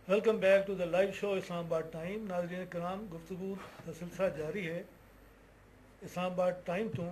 Welcome back to the live show Islamabad time. ناظرین کرام, گفتگو کا سلسلہ جاری ہے اسلام آباد ٹائم تو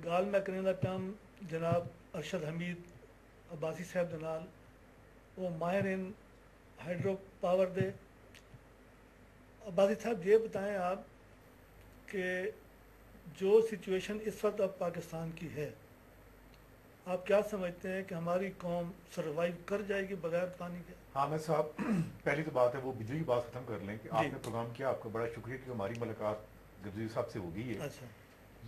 گال میں کرنے کا پیام جناب ارشد حمید عباسی صاحب دے نال وہ ماہر ان ہائیڈرو پاور دے. عباسی صاحب یہ بتائیں آپ کہ جو سچویشن اس وقت اب پاکستان کی ہے, آپ کیا سمجھتے ہیں کہ ہماری قوم سروائیو کر جائے گی بغیر پانی کے؟ حامد صاحب, پہلی تو بات ہے وہ بجلی کی بات ختم کر لیں کہ آپ جی نے پروگرام کیا, آپ کا بڑا شکریہ کہ ہماری ملاقات گدوی صاحب سے ہو گئی ہے. اچھا,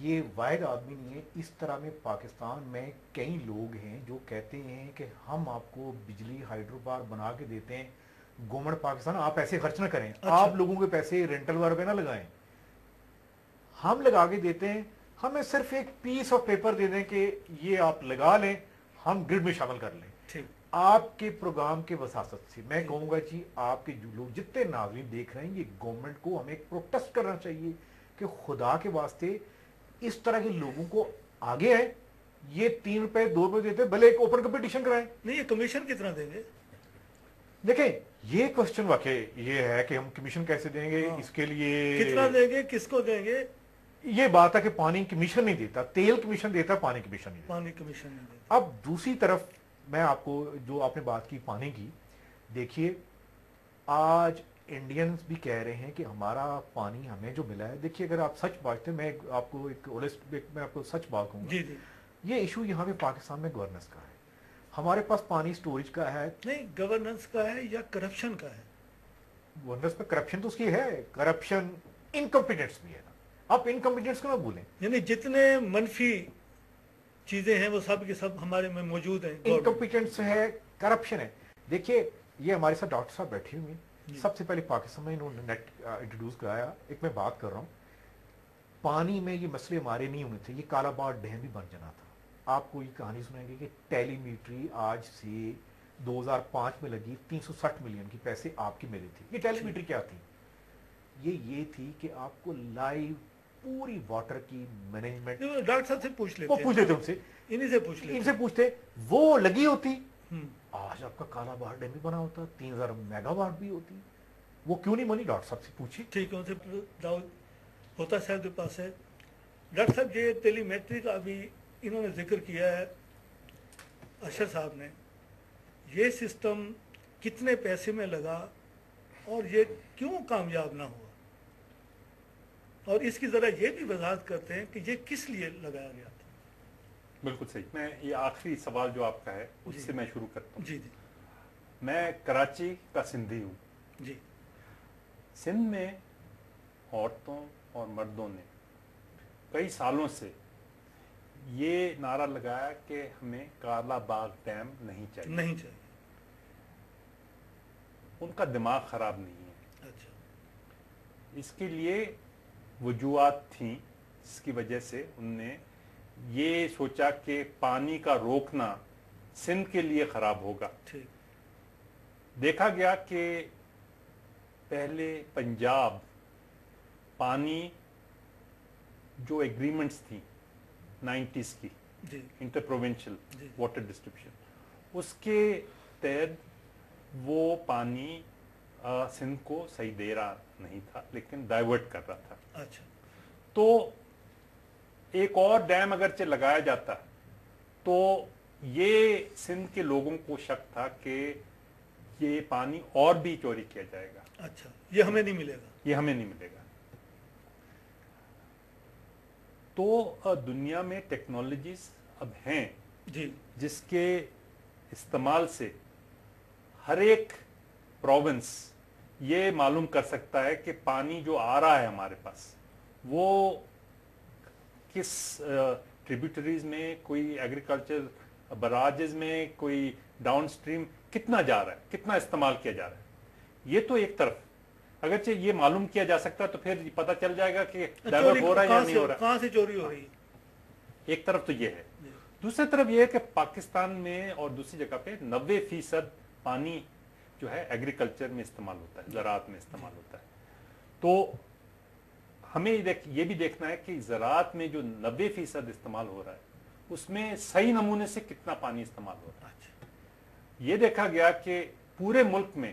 یہ واحد آدمی نہیں ہے. اس طرح میں پاکستان میں کئی لوگ ہیں جو کہتے ہیں کہ ہم آپ کو بجلی ہائیڈرو پاور بنا کے دیتے ہیں, گورنمنٹ پاکستان آپ ایسے خرچ نہ کریں, اچھا. آپ لوگوں کے پیسے رینٹل وار پہ نہ لگائیں, ہم لگا کے دیتے ہیں, ہمیں صرف ایک پیس آف پیپر دے دیں کہ یہ آپ لگا لیں, ہم گرڈ میں شامل کر لیں. ٹھیک. آپ کے پروگرام کے وساست سے میں جی. کہوں گا جی, آپ کے جو لوگ جتنے ناظرین دیکھ رہے ہیں, یہ گورنمنٹ کو ہمیں ایک پروٹیسٹ کرنا چاہیے کہ خدا کے واسطے اس طرح کے لوگوں کو آگے آئے. یہ 3 روپے 2 روپے دیتے, بھلے ایک اوپن کمپٹیشن کرائیں. نہیں, یہ کمیشن کتنا دیں گے؟ دیکھیں, یہ کوشچن واقعی یہ ہے کہ ہم کمیشن کیسے دیں گے, اس کے لیے کتنا دیں گے, کس کو دیں گے؟ یہ بات ہے کہ پانی کمیشن نہیں دیتا, تیل کمیشن دیتا, پانی کمیشن نہیں دیتا. پانی کمیشن نہیں دیتا. اب دوسری طرف میں آپ کو, جو آپ نے بات کی پانی کی, دیکھیے آج انڈینز بھی کہہ رہے ہیں کہ ہمارا پانی ہمیں جو ملا ہے, دیکھیے اگر آپ سچ بات ہیں, میں آپ کو میں آپ کو سچ بات کہوں گا. جی جی. یہ ایشو یہاں پہ پاکستان میں گورننس کا ہے. ہمارے پاس پانی سٹوریج کا ہے. نہیں, گورننس کا ہے یا کرپشن کا ہے؟ گورننس میں کرپشن تو اس کی ہے, کرپشن انکمپیٹنس بھی ہے نا, آپ انکمپیٹنس کو نہ بھولیں. یعنی جتنے منفی چیزیں ہیں وہ سب کے سب ہمارے میں موجود ہیں. انکمپیٹنس ہے, کرپشن ہے. دیکھیے یہ ہمارے ساتھ ڈاکٹر صاحب بیٹھے ہوئے ہیں, سب سے پہلے پاکستان میں انہوں نے نیٹ انٹروڈیوس کرایا. ایک میں بات کر رہا ہوں, پانی میں یہ مسئلے ہمارے نہیں ہونے تھے, یہ کالا باغ ڈیم بھی بن جانا تھا. آپ کو یہ کہانی سنائیں گے کہ ٹیلی میٹری آج سے 2005 میں لگی 360 ملین کی, پیسے آپ کی میرے تھے. یہ ٹیلی میٹری کیا تھی؟ یہ تھی کہ آپ کو لائیو پوری واٹر کی مینجمنٹ, ڈاکٹر صاحب سے پوچھ لیتے وہ پوچھ لیتے ان سے, انہی سے پوچھ لیتے, ان سے پوچھتے, وہ لگی ہوتی, ہم. آج آپ کا کالا باہر ڈیم بھی بنا ہوتا, 3000 میگا واٹ بھی ہوتی. وہ کیوں نہیں بنی؟ ڈاکٹر صاحب سے پوچھیے. ٹھیک ہے, ان سے داؤد ہوتا صاحب کے پاس ہے. ڈاکٹر صاحب, یہ ٹیلی میٹری کا ابھی انہوں نے ذکر کیا ہے ارشد صاحب نے, یہ سسٹم کتنے پیسے میں لگا اور یہ کیوں کامیاب نہ ہوا, اور اس کی ذرا یہ بھی وضاحت کرتے ہیں کہ یہ کس لیے لگایا گیا تھا. بالکل صحیح. میں یہ آخری سوال جو آپ کا ہے اس سے میں شروع کرتا ہوں. جی جی. میں کراچی کا سندھی ہوں. جی. سندھ میں عورتوں اور مردوں نے کئی سالوں سے یہ نعرہ لگایا کہ ہمیں کالا باغ ڈیم نہیں چاہیے. نہیں چاہیے. ان کا دماغ خراب نہیں ہے. اچھا. اس کے لیے وجوہات تھیں جس کی وجہ سے انہوں نے یہ سوچا کہ پانی کا روکنا سندھ کے لیے خراب ہوگا. ٹھیک. دیکھا گیا کہ پہلے پنجاب پانی جو ایگریمنٹس تھیں 90s کی, جی انٹر پروونشل جی. واٹر ڈسٹریبیوشن, اس کے تحت وہ پانی سندھ کو صحیح دے رہا نہیں تھا لیکن ڈائیورٹ کر رہا تھا. اچھا. تو ایک اور ڈیم اگرچہ لگایا جاتا تو یہ سندھ کے لوگوں کو شک تھا کہ یہ پانی اور بھی چوری کیا جائے گا. اچھا, یہ ہمیں نہیں ملے گا. یہ ہمیں نہیں ملے گا. تو دنیا میں ٹیکنالوجیز اب ہیں جی. جس کے استعمال سے ہر ایک پروونس یہ معلوم کر سکتا ہے کہ پانی جو آ رہا ہے ہمارے پاس وہ کس ٹریبیوٹریز میں, کوئی ایگریکلچر براجز میں, کوئی ڈاؤن سٹریم کتنا جا رہا ہے, کتنا استعمال کیا جا رہا ہے. یہ تو ایک طرف اگرچہ یہ معلوم کیا جا سکتا ہے تو پھر پتہ چل جائے گا کہ ڈائیورٹ ہو رہا ہے یا نہیں ہو رہا ہے. کہاں سے چوری ہو رہی ہے. ایک طرف تو یہ ہے. دوسری طرف یہ ہے کہ پاکستان میں اور دوسری جگہ پہ 90% پانی جو ہے ایگریکلچر میں استعمال ہوتا ہے, زراعت میں استعمال ہوتا ہے. تو ہمیں یہ بھی دیکھنا ہے کہ زراعت میں جو 90% استعمال ہو رہا ہے اس میں صحیح نمونے سے کتنا پانی استعمال ہو رہا ہے. یہ دیکھا گیا کہ پورے ملک میں